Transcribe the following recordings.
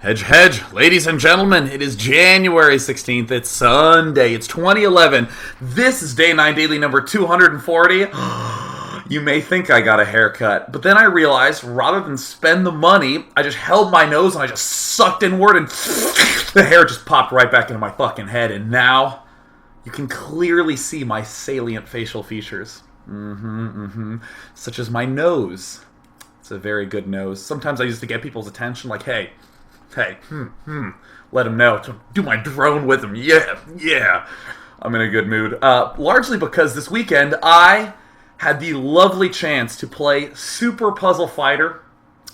Hedge, hedge. Ladies and gentlemen, it is January 16th. It's Sunday. It's 2011. This is Day 9 Daily number 240. You may think I got a haircut, but then I realized rather than spend the money, I just held my nose and I just sucked inward and the hair just popped right back into my fucking head. And now you can clearly see my salient facial features. Such as my nose. It's a very good nose. Sometimes I used to get people's attention like, hey, let them know. Do my drone with them. Yeah. I'm in a good mood. Largely because this weekend I had the lovely chance to play Super Puzzle Fighter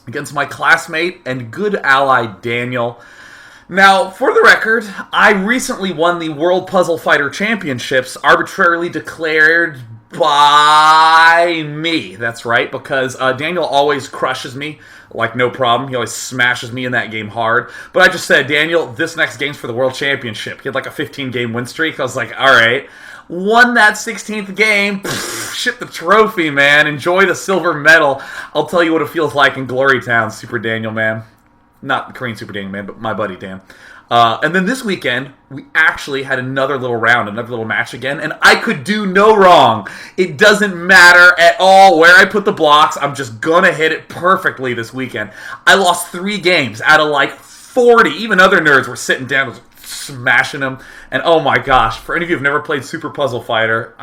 against my classmate and good ally Daniel. Now, for the record, I recently won the World Puzzle Fighter Championships, arbitrarily declared by me. That's right, because Daniel always crushes me, like no problem. He always smashes me in that game hard. But I just said, Daniel, this next game's for the World Championship. He had like a 15-game win streak. I was like, all right. Won that 16th game. Ship the trophy, man. Enjoy the silver medal. I'll tell you what it feels like in Glory Town, Super Daniel, man. Not Korean Super Daniel, man, but my buddy, Dan. And then this weekend, we actually had another little round, another little match again, and I could do no wrong. It doesn't matter at all where I put the blocks. I'm just gonna hit it perfectly this weekend. I lost 3 games out of like 40. Even other nerds were sitting down smashing them. And oh my gosh, for any of you who've never played Super Puzzle Fighter,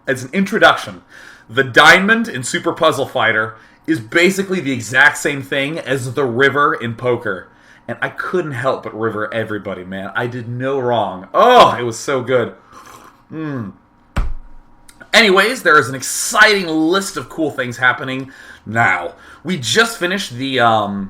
as an introduction, the diamond in Super Puzzle Fighter is basically the exact same thing as the river in poker. And I couldn't help but river everybody, man. I did no wrong. Oh, it was so good. Anyways, there is an exciting list of cool things happening now. We just finished the...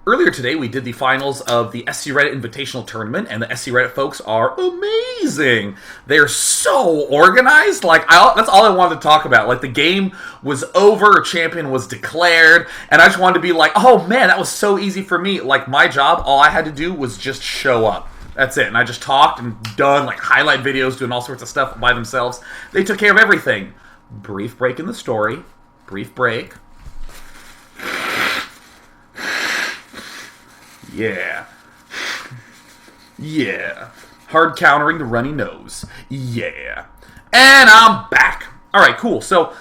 Earlier today, we did the finals of the SCReddit Invitational Tournament, and the SCReddit folks are amazing. They're so organized. That's all I wanted to talk about. Like, the game was over, a champion was declared, and I just wanted to be like, oh man, that was so easy for me. Like, my job, all I had to do was just show up. That's it. And I just talked and done, like, highlight videos, doing all sorts of stuff by themselves. They took care of everything. Brief break in the story. Brief break. Yeah. Hard countering the runny nose. Yeah. And I'm back. Alright, cool. So,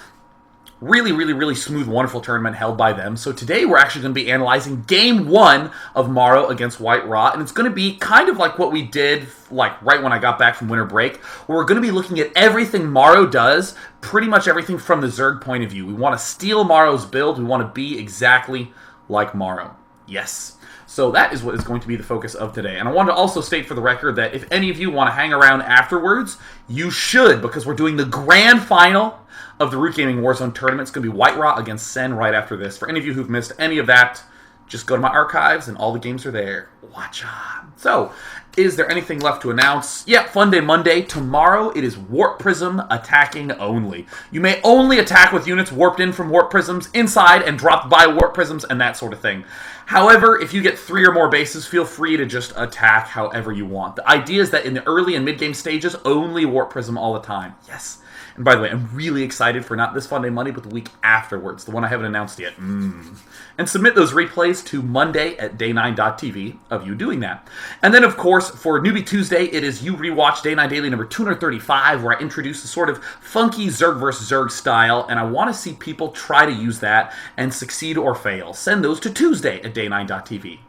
really smooth, wonderful tournament held by them. So today we're actually going to be analyzing Game 1 of Morrow against White-rA. And it's going to be kind of like what we did like right when I got back from winter break, where we're going to be looking at everything Morrow does, pretty much everything from the Zerg point of view. We want to steal Morrow's build. We want to be exactly like Morrow. Yes. So that is what is going to be the focus of today. And I want to also state for the record that if any of you want to hang around afterwards, you should, because we're doing the grand final of the Root Gaming Warzone tournament. It's going to be White-rA against Sen right after this. For any of you who've missed any of that, just go to my archives and all the games are there. Watch on. So, is there anything left to announce? Yeah, Fun Day Monday. Tomorrow it is Warp Prism attacking only. You may only attack with units warped in from Warp Prisms inside and dropped by Warp Prisms and that sort of thing. However, if you get 3 or more bases, feel free to just attack however you want. The idea is that in the early and mid-game stages, only Warp Prism all the time. Yes. And by the way, I'm really excited for not this Fun Day Monday, but the week afterwards, the one I haven't announced yet. And submit those replays to Monday at day9.tv of you doing that. And then, of course, for Newbie Tuesday, it is You Rewatch Day 9 Daily number 235, where I introduce a sort of funky Zerg vs. Zerg style, and I want to see people try to use that and succeed or fail. Send those to Tuesday at day9.tv.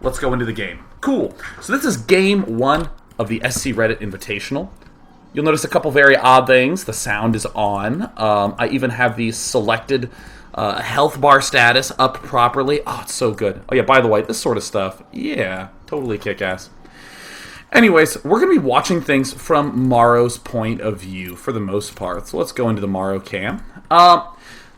Let's go into the game. Cool. So this is Game 1 of the SCReddit Invitational. You'll notice a couple very odd things. The sound is on. I even have the selected health bar status up properly. Oh, it's so good. Oh yeah, by the way, this sort of stuff, yeah, totally kick-ass. Anyways, we're going to be watching things from Morrow's point of view for the most part. So let's go into the Morrow cam.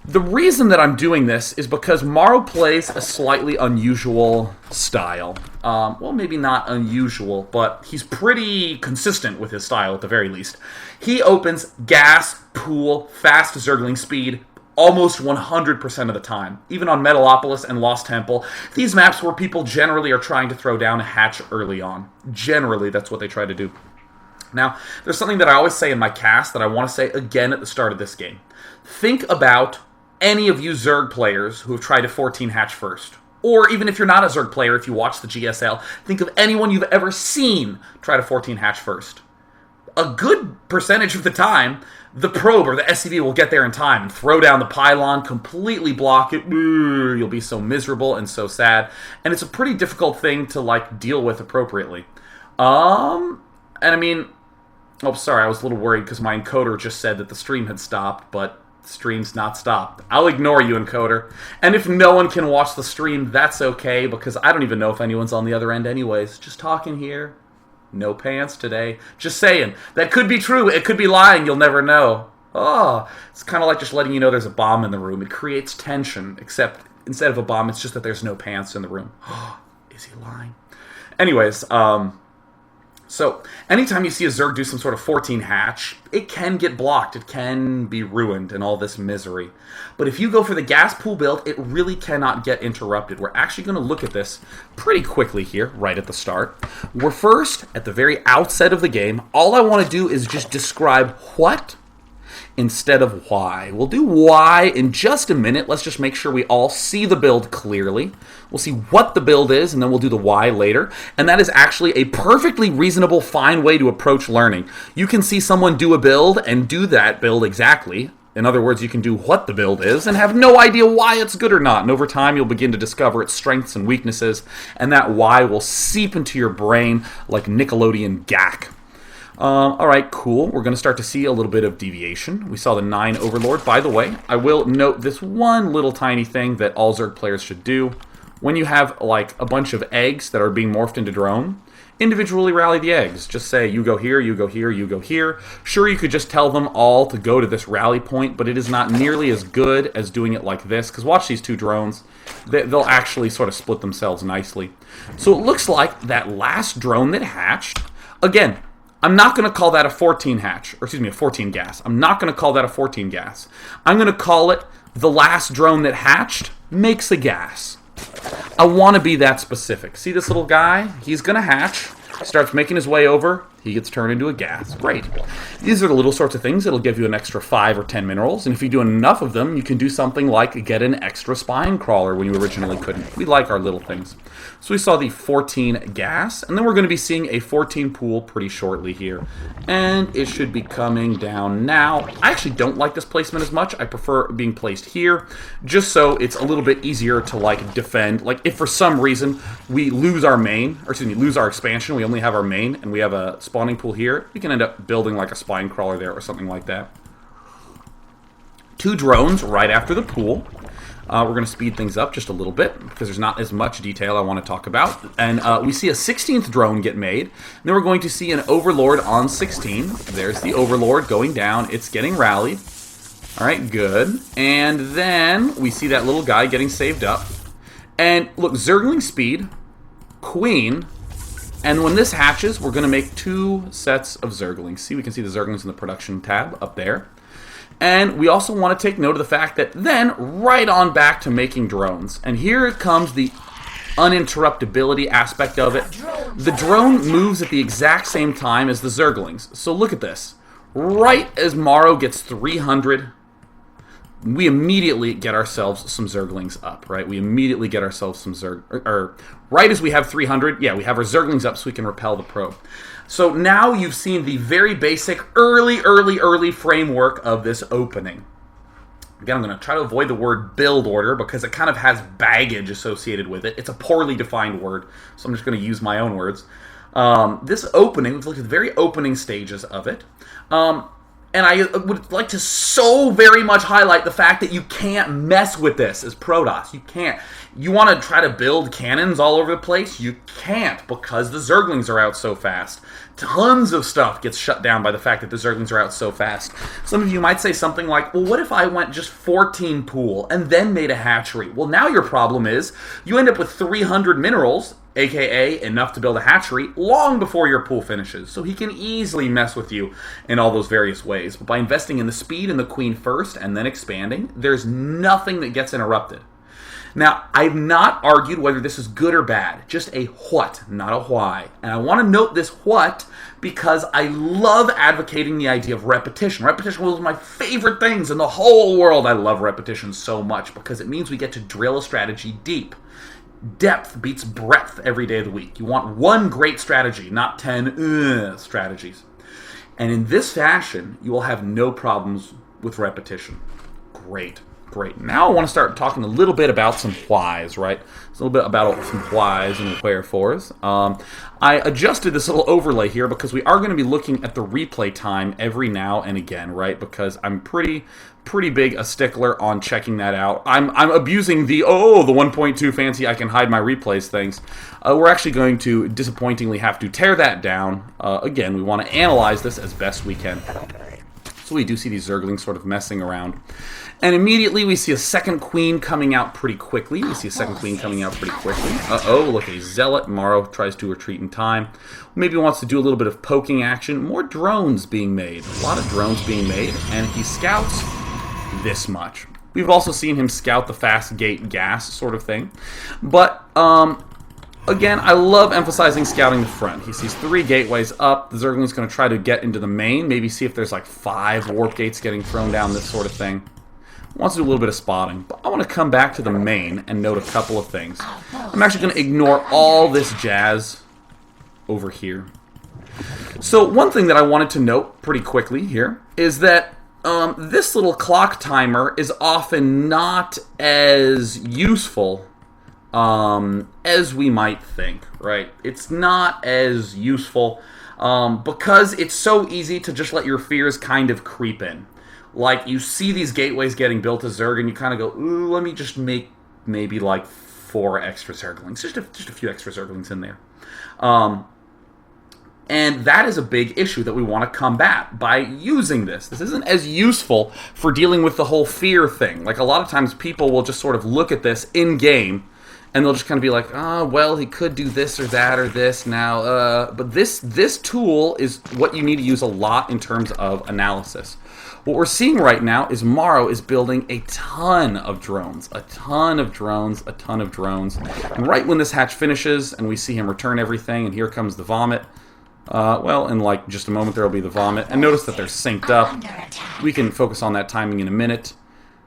The reason that I'm doing this is because Morrow plays a slightly unusual style. Well, maybe not unusual, but he's pretty consistent with his style at the very least. He opens gas, pool, fast Zergling speed almost 100% of the time. Even on Metalopolis and Lost Temple, these maps where people generally are trying to throw down a hatch early on. Generally, that's what they try to do. Now, there's something that I always say in my cast that I want to say again at the start of this game. Think about any of you Zerg players who have tried to 14 hatch first. Or even if you're not a Zerg player, if you watch the GSL, think of anyone you've ever seen try to 14 hatch first. A good percentage of the time, the probe or the SCV will get there in time and throw down the pylon, completely block it. You'll be so miserable and so sad. And it's a pretty difficult thing to, like, deal with appropriately. And I mean... Oh, sorry, I was a little worried because my encoder just said that the stream had stopped, but the stream's not stopped. I'll ignore you, encoder. And if no one can watch the stream, that's okay, because I don't even know if anyone's on the other end anyways. Just talking here. No pants today. Just saying. That could be true. It could be lying. You'll never know. Oh, it's kind of like just letting you know there's a bomb in the room. It creates tension, except instead of a bomb, it's just that there's no pants in the room. Is he lying? Anyways, so, anytime you see a Zerg do some sort of 14 hatch, it can get blocked, it can be ruined, and all this misery. But if you go for the gas pool build, it really cannot get interrupted. We're actually going to look at this pretty quickly here, right at the start. We're first, at the very outset of the game, all I want to do is just describe what instead of why. We'll do why in just a minute. Let's just make sure we all see the build clearly. We'll see what the build is, and then we'll do the why later. And that is actually a perfectly reasonable, fine way to approach learning. You can see someone do a build and do that build exactly. In other words, you can do what the build is and have no idea why it's good or not. And over time, you'll begin to discover its strengths and weaknesses, and that why will seep into your brain like Nickelodeon gack. Alright, cool. We're going to start to see a little bit of deviation. We saw the 9 Overlord. By the way, I will note this one little tiny thing that all Zerg players should do. When you have, like, a bunch of eggs that are being morphed into drone, individually rally the eggs. Just say, you go here, you go here, you go here. Sure, you could just tell them all to go to this rally point, but it is not nearly as good as doing it like this. Because watch these two drones. They'll actually sort of split themselves nicely. So it looks like that last drone that hatched, again, I'm not going to call that a 14 hatch, or excuse me, a 14 gas. I'm not going to call that a 14 gas. I'm going to call it the last drone that hatched makes a gas. I want to be that specific. See this little guy? He's going to hatch, starts making his way over, he gets turned into a gas. Great. These are the little sorts of things that'll give you an extra 5 or 10 minerals, and if you do enough of them, you can do something like get an extra spine crawler when you originally couldn't. We like our little things. So we saw the 14 gas, and then we're going to be seeing a 14 pool pretty shortly here. And it should be coming down now. I actually don't like this placement as much. I prefer being placed here, just so it's a little bit easier to, like, defend. Like, if for some reason we lose our main, or excuse me, lose our expansion, we only have our main, and we have a spawning pool here, we can end up building like a spine crawler there or something like that. 2 drones right after the pool. We're going to speed things up just a little bit because there's not as much detail I want to talk about. And we see a 16th drone get made. Then we're going to see an Overlord on 16. There's the Overlord going down. It's getting rallied. All right, good. And then we see that little guy getting saved up. And look, Zergling speed, Queen. And when this hatches, we're going to make 2 sets of Zerglings. See, we can see the Zerglings in the production tab up there. And we also want to take note of the fact that then, right on back to making drones. And here comes the uninterruptibility aspect of it. The drone moves at the exact same time as the Zerglings. So look at this. Right as Morrow gets 300, we immediately get ourselves some Zerglings up, right? We immediately get ourselves some right as we have 300, yeah, we have our Zerglings up so we can repel the probe. So now you've seen the very basic early framework of this opening. Again, I'm going to try to avoid the word build order because it kind of has baggage associated with it. It's a poorly defined word, so I'm just going to use my own words. This opening, let's look at the very opening stages of it. And I would like to so very much highlight the fact that you can't mess with this as Protoss. You can't. You want to try to build cannons all over the place? You can't because the Zerglings are out so fast. Tons of stuff gets shut down by the fact that the Zerglings are out so fast. Some of you might say something like, well, what if I went just 14 pool and then made a hatchery? Well, now your problem is you end up with 300 minerals, aka enough to build a hatchery, long before your pool finishes. So he can easily mess with you in all those various ways. But by investing in the speed and the queen first and then expanding, there's nothing that gets interrupted. Now, I've not argued whether this is good or bad, just a what, not a why. And I want to note this what because I love advocating the idea of repetition. Repetition was one of my favorite things in the whole world. I love repetition so much because it means we get to drill a strategy deep. depth beats breadth every day of the week. You want one great strategy, not 10 strategies. And in this fashion, you will have no problems with repetition. Great. Now I want to start talking a little bit about some whys, right? It's a little bit about some whys and wherefores. I adjusted this little overlay here because we are going to be looking at the replay time every now and again, right? Because I'm pretty big a stickler on checking that out. I'm abusing the 1.2 fancy I can hide my replays things. We're actually going to disappointingly have to tear that down. Again, we want to analyze this as best we can. So we do see these Zerglings sort of messing around. And immediately we see a second queen coming out pretty quickly. Look, a Zealot. Morrow tries to retreat in time. Maybe wants to do a little bit of poking action. More drones being made. A lot of drones being made. And he scouts this much. We've also seen him scout the fast gate gas sort of thing. But, again, I love emphasizing scouting the front. He sees 3 gateways up. The Zergling's going to try to get into the main. Maybe see if there's like 5 warp gates getting thrown down, this sort of thing. Wants to do a little bit of spotting. But I want to come back to the main and note a couple of things. I'm actually going to ignore all this jazz over here. So one thing that I wanted to note pretty quickly here is that this little clock timer is often not as useful as we might think, right? It's not as useful because it's so easy to just let your fears kind of creep in. Like, you see these gateways getting built as Zerg, and you kind of go, ooh, let me just make maybe like 4 extra Zerglings. Just a few extra Zerglings in there. And that is a big issue that we want to combat by using this. This isn't as useful for dealing with the whole fear thing. Like, a lot of times people will just sort of look at this in-game, and they'll just kind of be like, well, he could do this or that or this now. But this tool is what you need to use a lot in terms of analysis. What we're seeing right now is Morrow is building a ton of drones. And right when this hatch finishes and we see him return everything, and here comes the vomit. Well, in like just a moment there will be the vomit. And notice that they're synced up. We can focus on that timing in a minute.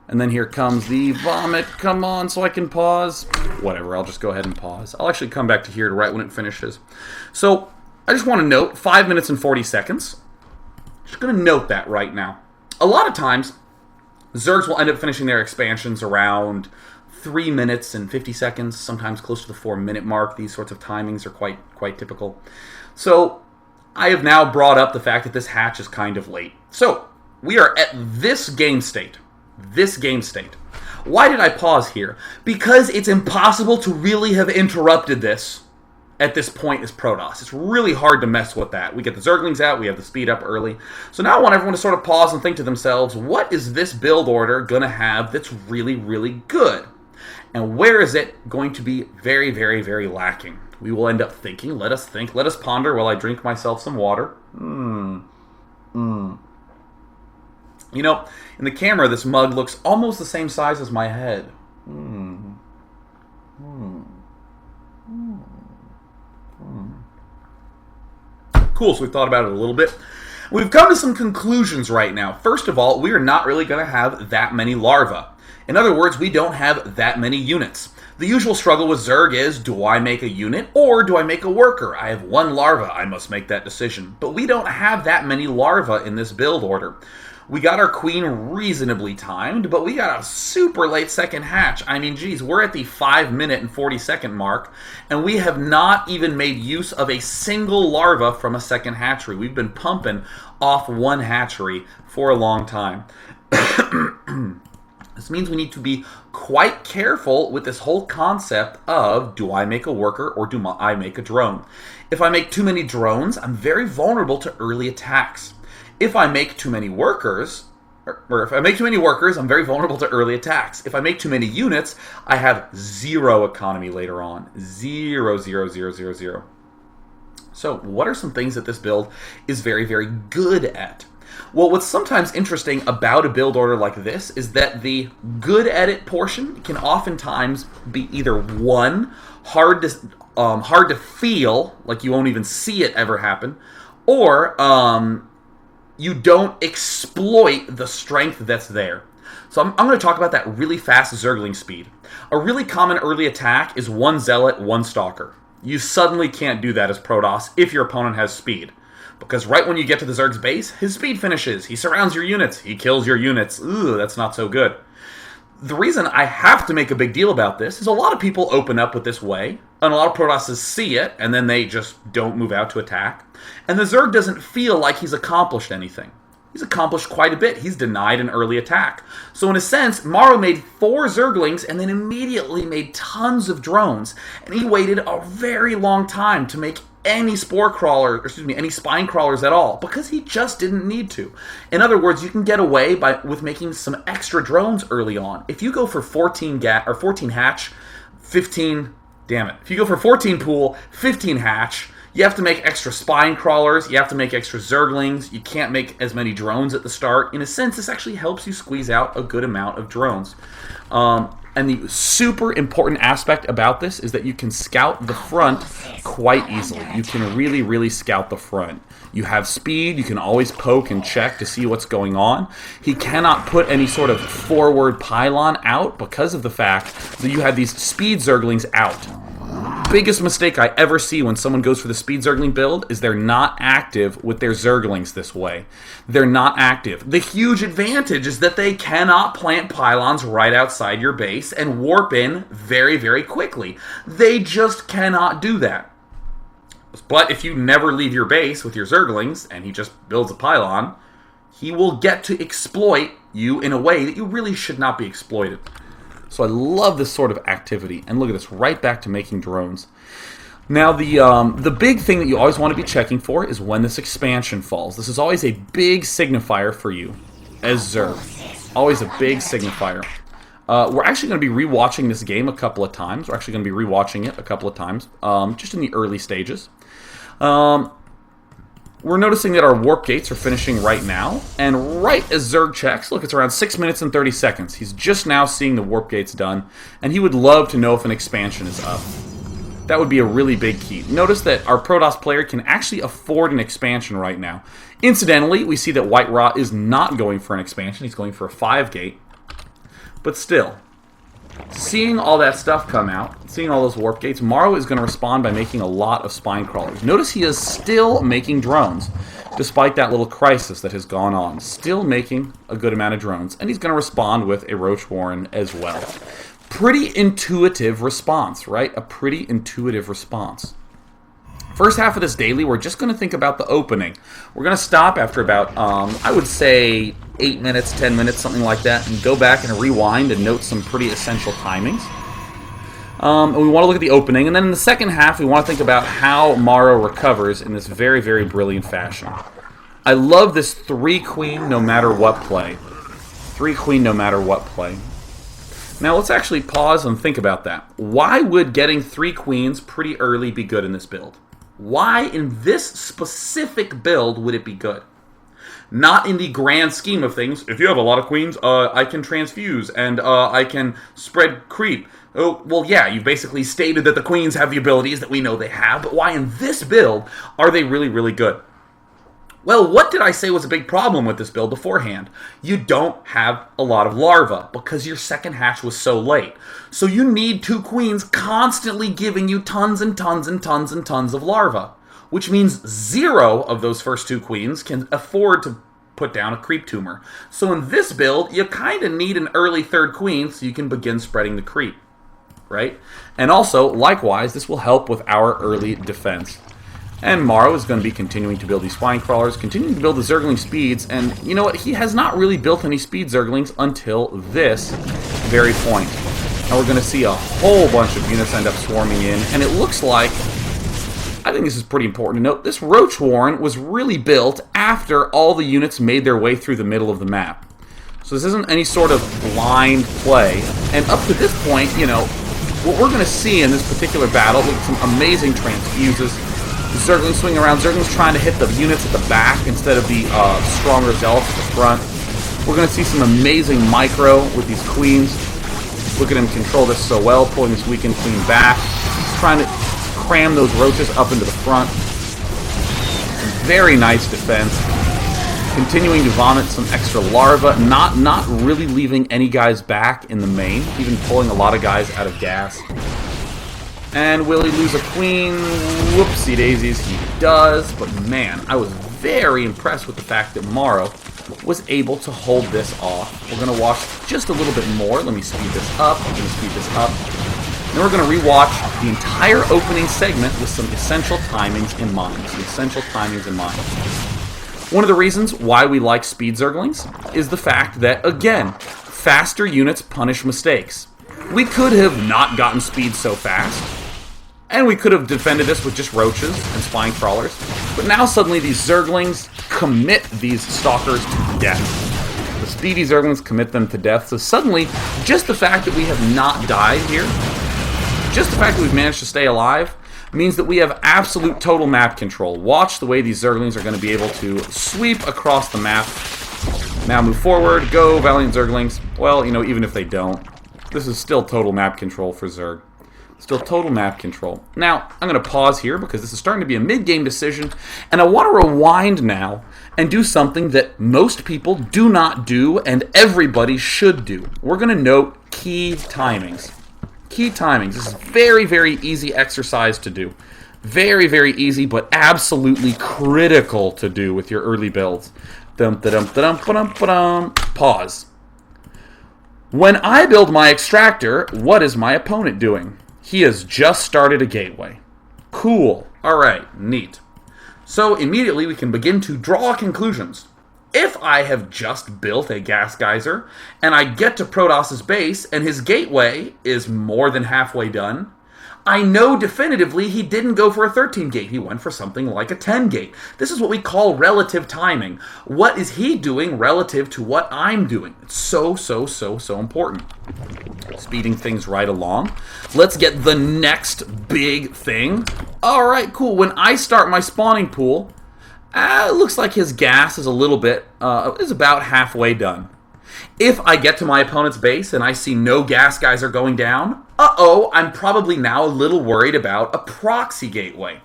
And then here comes the vomit. Come on, so I can pause. Whatever, I'll just go ahead and pause. I'll actually come back to here right when it finishes. So, I just want to note 5 minutes and 40 seconds. Just going to note that right now. A lot of times, Zergs will end up finishing their expansions around 3 minutes and 50 seconds, sometimes close to the 4-minute mark. These sorts of timings are quite typical. So, I have now brought up the fact that this hatch is kind of late. So, we are at this game state. Why did I pause here? Because it's impossible to really have interrupted this at this point as Protoss. It's really hard to mess with that. We get the Zerglings out, we have the speed up early. So now I want everyone to sort of pause and think to themselves, what is this build order going to have that's really, really good? And where is it going to be very, very, very lacking? We will end up thinking, let us ponder while I drink myself some water. You know, in the camera, this mug looks almost the same size as my head. Cool, so we've thought about it a little bit. We've come to some conclusions right now. First of all, we are not really going to have that many larvae. In other words, we don't have that many units. The usual struggle with Zerg is, do I make a unit or do I make a worker? I have 1 larva, I must make that decision. But we don't have that many larvae in this build order. We got our queen reasonably timed, but we got a super late second hatch. I mean, geez, we're at the 5 minute and 40 second mark, and we have not even made use of a single larva from a second hatchery. We've been pumping off 1 hatchery for a long time. This means we need to be quite careful with this whole concept of, do I make a worker or do I make a drone? If I make too many drones, I'm very vulnerable to early attacks. If I make too many workers, or if I make too many workers, I'm very vulnerable to early attacks. If I make too many units, I have 0 economy later on. 0, 0, 0, 0, 0. So, what are some things that this build is very, very good at? Well, what's sometimes interesting about a build order like this is that the good at it portion can oftentimes be either 1, hard to feel, like you won't even see it ever happen, or you don't exploit the strength that's there. So I'm going to talk about that really fast Zergling speed. A really common early attack is 1 Zealot, 1 Stalker. You suddenly can't do that as Protoss if your opponent has speed. Because right when you get to the Zerg's base, his speed finishes. He surrounds your units. He kills your units. Ooh, that's not so good. The reason I have to make a big deal about this is a lot of people open up with this way, and a lot of Protosses see it, and then they just don't move out to attack. And the Zerg doesn't feel like he's accomplished anything. He's accomplished quite a bit. He's denied an early attack. So in a sense, Morrow made 4 Zerglings and then immediately made tons of drones. And he waited a very long time to make any any spine crawlers at all, because he just didn't need to. In other words, you can get away with making some extra drones early on. If you go for 14 hatch, 15, damn it. If you go for 14 pool, 15 hatch, you have to make extra spine crawlers, you have to make extra Zerglings, you can't make as many drones at the start. In a sense, this actually helps you squeeze out a good amount of drones. And the super important aspect about this is that you can scout the front quite easily. You can really, really scout the front. You have speed, you can always poke and check to see what's going on. He cannot put any sort of forward pylon out because of the fact that you have these speed Zerglings out. Biggest mistake I ever see when someone goes for the speed Zergling build is they're not active with their Zerglings this way. They're not active. The huge advantage is that they cannot plant pylons right outside your base and warp in very, very quickly. They just cannot do that. But if you never leave your base with your Zerglings and he just builds a pylon, he will get to exploit you in a way that you really should not be exploited. So I love this sort of activity. And look at this, right back to making drones. Now, the big thing that you always want to be checking for is when this expansion falls. This is always a big signifier for you as Zerg. Always a big signifier. We're actually going to be rewatching this game a couple of times. We're actually going to be rewatching it a couple of times, just in the early stages. We're noticing that our warp gates are finishing right now, and right as Zerg checks, look, it's around 6 minutes and 30 seconds. He's just now seeing the warp gates done, and he would love to know if an expansion is up. That would be a really big key. Notice that our Protoss player can actually afford an expansion right now. Incidentally, we see that White-rA is not going for an expansion. He's going for a 5-gate. But still, seeing all that stuff come out, seeing all those warp gates, Morrow is going to respond by making a lot of spine crawlers. Notice he is still making drones, despite that little crisis that has gone on. Still making a good amount of drones, and he's going to respond with a Roach Warren as well. Pretty intuitive response, right? A pretty intuitive response. First half of this daily, we're just going to think about the opening. We're going to stop after about, I would say, 8 minutes, 10 minutes, something like that, and go back and rewind and note some pretty essential timings. And we want to look at the opening, and then in the second half, we want to think about how Morrow recovers in this very, very brilliant fashion. I love this 3-queen no matter what play. 3-queen no matter what play. Now, let's actually pause and think about that. Why would getting 3 queens pretty early be good in this build? Why, in this specific build, would it be good? Not in the grand scheme of things. If you have a lot of queens, I can transfuse, and I can spread creep. Oh, well, yeah, you've basically stated that the queens have the abilities that we know they have, but why in this build are they really, really good? Well, what did I say was a big problem with this build beforehand? You don't have a lot of larvae because your second hatch was so late. So you need 2 queens constantly giving you tons and tons and tons and tons of larvae, which means 0 of those first 2 queens can afford to put down a creep tumor. So in this build, you kind of need an early 3rd queen so you can begin spreading the creep, right? And also, likewise, this will help with our early defense. And Morrow is going to be continuing to build these spine crawlers, continuing to build the Zergling speeds, and you know what? He has not really built any speed Zerglings until this very point. Now we're going to see a whole bunch of units end up swarming in, and it looks like, I think this is pretty important to note, this Roach Warren was really built after all the units made their way through the middle of the map. So this isn't any sort of blind play, and up to this point, you know, what we're going to see in this particular battle, with some amazing transfuses, Zerglings swing around, Zerglings trying to hit the units at the back instead of the stronger Zealots at the front. We're going to see some amazing micro with these queens. Look at him control this so well, pulling this weakened queen back, trying to cram those roaches up into the front. Some very nice defense. Continuing to vomit some extra larvae, not really leaving any guys back in the main, even pulling a lot of guys out of gas. And will he lose a queen? Whoopsie daisies, he does. But man, I was very impressed with the fact that Morrow was able to hold this off. We're going to watch just a little bit more. Let me speed this up. I'm going to speed this up. Then we're going to rewatch the entire opening segment with some essential timings in mind. One of the reasons why we like speed Zerglings is the fact that, again, faster units punish mistakes. We could have not gotten speed so fast, and we could have defended this with just roaches and spine crawlers, but now suddenly these Zerglings commit these stalkers to death. The speedy Zerglings commit them to death, so suddenly, just the fact that we have not died here, just the fact that we've managed to stay alive, means that we have absolute total map control. Watch the way these Zerglings are going to be able to sweep across the map. Now move forward, go Valiant Zerglings. Well, even if they don't, this is still total map control for Zerg. Still total map control. Now, I'm going to pause here because this is starting to be a mid-game decision, and I want to rewind now and do something that most people do not do and everybody should do. We're going to note key timings. Key timings. This is very, very easy exercise to do. Very, very easy, but absolutely critical to do with your early builds. Pause. When I build my extractor, what is my opponent doing? He has just started a gateway. Cool. Alright, neat. So immediately we can begin to draw conclusions. If I have just built a gas geyser, and I get to Protoss's base, and his gateway is more than halfway done, I know definitively he didn't go for a 13 gate. He went for something like a 10 gate. This is what we call relative timing. What is he doing relative to what I'm doing? It's so important. Speeding things right along. Let's get the next big thing. Alright, cool. When I start my spawning pool, it looks like his gas is a little bit, is about halfway done. If I get to my opponent's base and I see no gas geyser going down, I'm probably now a little worried about a proxy gateway.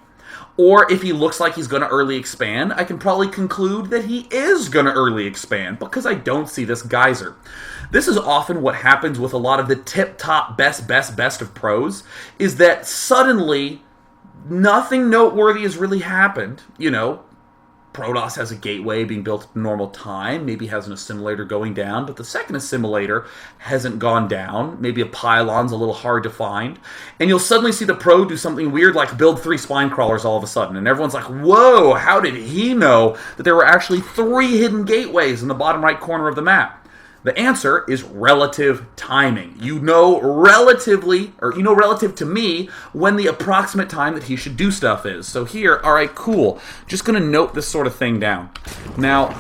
Or if he looks like he's going to early expand, I can probably conclude that he is going to early expand because I don't see this geyser. This is often what happens with a lot of the tip-top best of pros, is that suddenly nothing noteworthy has really happened, Protoss has a gateway being built at normal time, maybe has an assimilator going down, but the second assimilator hasn't gone down, maybe a pylon's a little hard to find, and you'll suddenly see the pro do something weird like build 3 spine crawlers all of a sudden, and everyone's like, whoa, how did he know that there were actually 3 hidden gateways in the bottom right corner of the map? The answer is relative timing. You know relative to me when the approximate time that he should do stuff is. So here, alright, cool. Just going to note this sort of thing down. Now,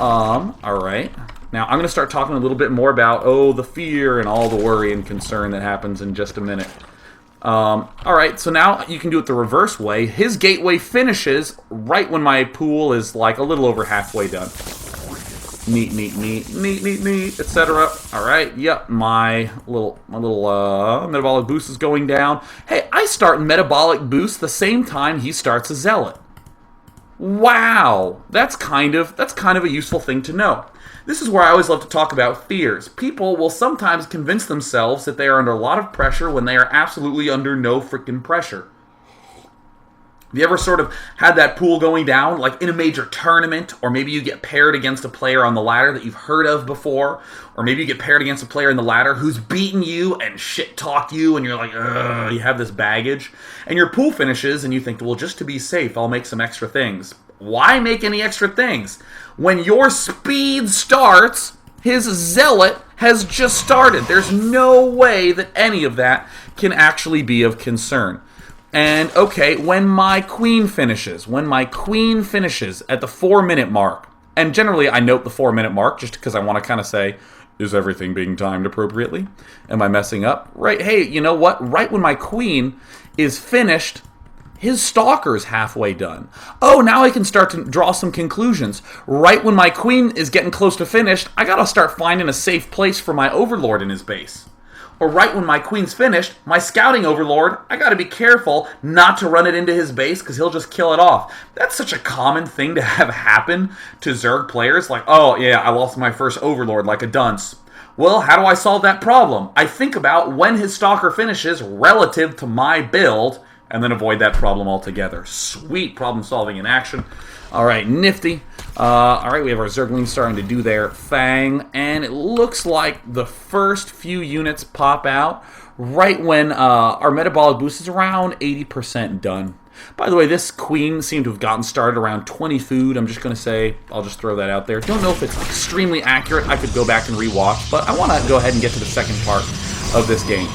alright. Now, I'm going to start talking a little bit more about, the fear and all the worry and concern that happens in just a minute. Alright, so now you can do it the reverse way. His gateway finishes right when my pool is like a little over halfway done. Neat, etc. Alright, yep, my little metabolic boost is going down. Hey, I start metabolic boost the same time he starts a zealot. Wow, that's kind of a useful thing to know. This is where I always love to talk about fears. People will sometimes convince themselves that they are under a lot of pressure when they are absolutely under no freaking pressure. Have you ever sort of had that pool going down, like in a major tournament, or maybe you get paired against a player on the ladder that you've heard of before, or maybe you get paired against a player in the ladder who's beaten you and shit-talked you, and you're like, ugh, you have this baggage, and your pool finishes, and you think, well, just to be safe, I'll make some extra things. Why make any extra things? When your speed starts, his zealot has just started. There's no way that any of that can actually be of concern. And, okay, when my queen finishes at the 4-minute mark, and generally I note the 4-minute mark just because I want to kind of say, is everything being timed appropriately? Am I messing up? Right, hey, you know what? Right when my queen is finished, his stalker's halfway done. Oh, now I can start to draw some conclusions. Right when my queen is getting close to finished, I gotta start finding a safe place for my overlord in his base. Or right when my queen's finished, my scouting overlord, I gotta be careful not to run it into his base because he'll just kill it off. That's such a common thing to have happen to Zerg players. Like, oh yeah, I lost my first overlord like a dunce. Well, how do I solve that problem? I think about when his stalker finishes relative to my build, and then avoid that problem altogether. Sweet problem solving in action. All right, nifty. All right, we have our Zerglings starting to do their thing, and it looks like the first few units pop out right when our metabolic boost is around 80% done. By the way, this queen seemed to have gotten started around 20 food. I'm just going to say, I'll just throw that out there. Don't know if it's extremely accurate. I could go back and rewatch, but I want to go ahead and get to the second part of this game.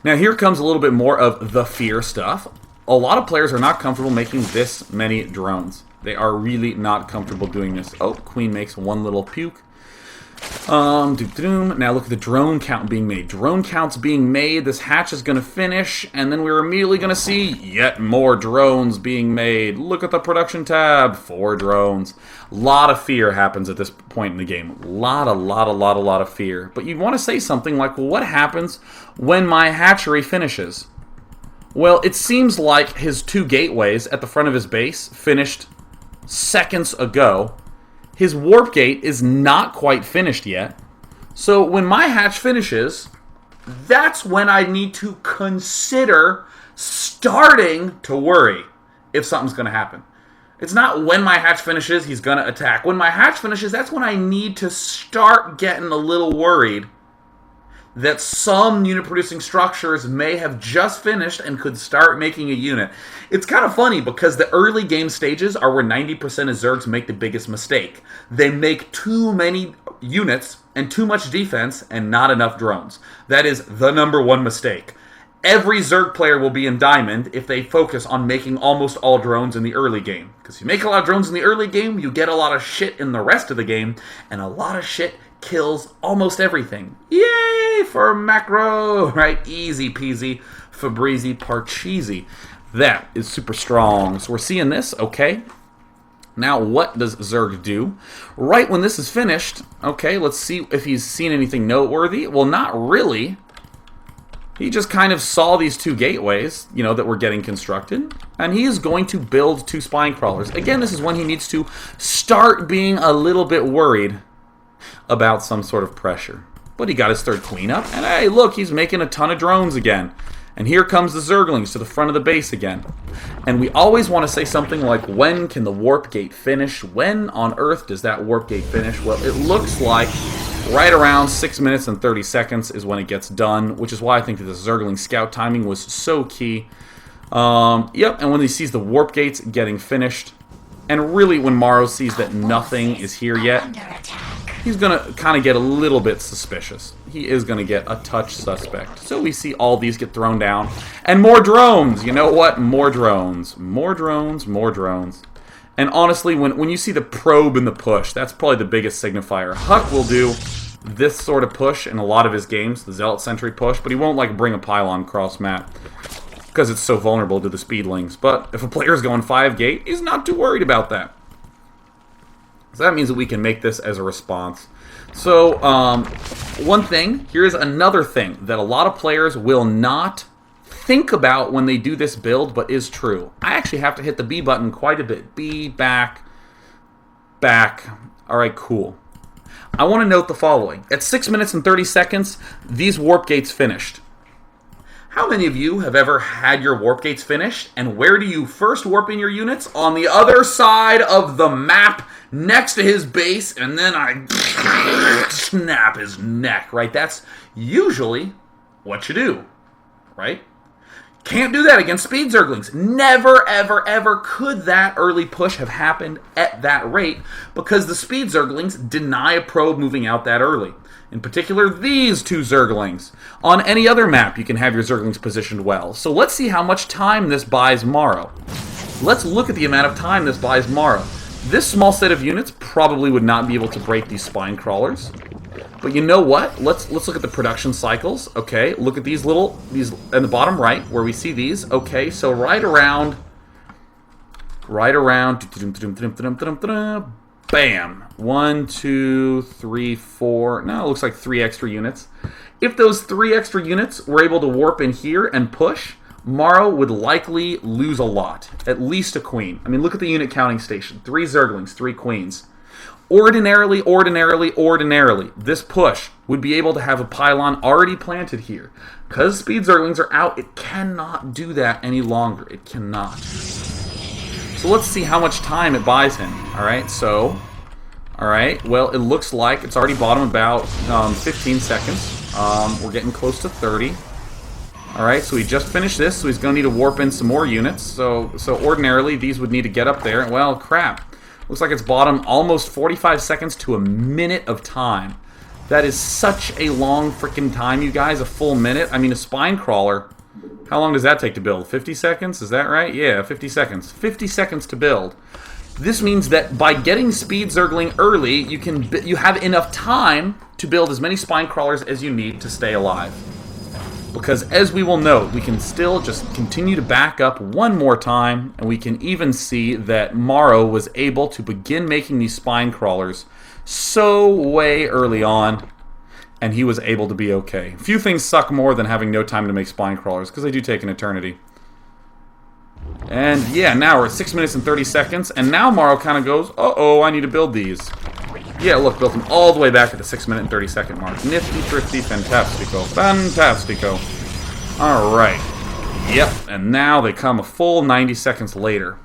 Now, here comes a little bit more of the fear stuff. A lot of players are not comfortable making this many drones. They are really not comfortable doing this. Oh, queen makes one little puke. Now look at the drone count being made. Drone count's being made. This hatch is going to finish, and then we're immediately going to see yet more drones being made. Look at the production tab. 4 drones. A lot of fear happens at this point in the game. A lot of fear. But you want to say something like, well, what happens when my hatchery finishes? Well, it seems like his 2 gateways at the front of his base finished seconds ago. His warp gate is not quite finished yet. So when my hatch finishes, that's when I need to consider starting to worry if something's going to happen. It's not when my hatch finishes, he's going to attack. When my hatch finishes, that's when I need to start getting a little worried that some unit-producing structures may have just finished and could start making a unit. It's kind of funny because the early game stages are where 90% of Zergs make the biggest mistake. They make too many units and too much defense and not enough drones. That is the #1 mistake. Every Zerg player will be in Diamond if they focus on making almost all drones in the early game. Because if you make a lot of drones in the early game, you get a lot of shit in the rest of the game, and a lot of shit kills almost everything. Yay for macro, right? Easy peasy, Fabrizi Parcheesi. That is super strong. So we're seeing this, okay. Now what does Zerg do? Right when this is finished, okay, let's see if he's seen anything noteworthy. Well, not really. He just kind of saw these 2 gateways, you know, that were getting constructed, and he is going to build 2 spine crawlers. Again, this is when he needs to start being a little bit worried about some sort of pressure. But he got his 3rd queen up, and hey, look, he's making a ton of drones again. And here comes the Zerglings to the front of the base again. And we always want to say something like, when can the warp gate finish? When on earth does that warp gate finish? Well, it looks like right around 6 minutes and 30 seconds is when it gets done, which is why I think that the Zergling scout timing was so key. Yep, and when he sees the warp gates getting finished, and really when Morrow sees that nothing is here yet, he's going to kind of get a little bit suspicious. He is going to get a touch suspect. So we see all these get thrown down. And more drones! You know what? More drones. More drones, more drones. And honestly, when you see the probe and the push, that's probably the biggest signifier. Huck will do this sort of push in a lot of his games, the Zealot Sentry push, but he won't like bring a pylon cross map because it's so vulnerable to the speedlings. But if a player's going 5 gate, he's not too worried about that. So that means that we can make this as a response. So, one thing, here's another thing that a lot of players will not think about when they do this build, but is true. I actually have to hit the B button quite a bit. B, back. Alright, cool. I want to note the following. At 6 minutes and 30 seconds, these warp gates finished. How many of you have ever had your warp gates finished? And where do you first warp in your units? On the other side of the map, next to his base, and then I snap his neck, right? That's usually what you do, right? Can't do that against speed Zerglings. Never, ever, ever could that early push have happened at that rate because the speed Zerglings deny a probe moving out that early. In particular, these 2 Zerglings. On any other map, you can have your Zerglings positioned well. So let's see how much time this buys Morrow. Let's look at the amount of time this buys Morrow. This small set of units probably would not be able to break these spine crawlers. But you know what? Let's look at the production cycles. Okay, look at these in the bottom right where we see these. Okay, so right around bam. 1, 2, 3, 4. No, it looks like 3 extra units. If those 3 extra units were able to warp in here and push, Morrow would likely lose a lot. At least a queen. I mean, look at the unit counting station. 3 Zerglings, 3 queens. Ordinarily, this push would be able to have a pylon already planted here. Because speed Zerglings are out, it cannot do that any longer. It cannot. So let's see how much time it buys him. Alright, so... Alright, well, it looks like it's already bought him about 15 seconds. We're getting close to 30. Alright, so he just finished this, so he's going to need to warp in some more units. So ordinarily, these would need to get up there. Well, crap. Looks like it's bought him almost 45 seconds to a minute of time. That is such a long freaking time, you guys. A full minute. I mean, a spine crawler. How long does that take to build? 50 seconds? Is that right? Yeah, 50 seconds. 50 seconds to build. This means that by getting Speed Zergling early, you have enough time to build as many spine crawlers as you need to stay alive. Because as we will note, we can still just continue to back up one more time, and we can even see that Morrow was able to begin making these spine crawlers so way early on, and he was able to be okay. Few things suck more than having no time to make spine crawlers, because they do take an eternity. And yeah, now we're at 6 minutes and 30 seconds, and now Morrow kind of goes, uh-oh, I need to build these. Yeah, look, built them all the way back at the 6 minute and 30 second mark. Nifty, thrifty, fantastico. Fantastico. Alright. Yep, and now they come a full 90 seconds later.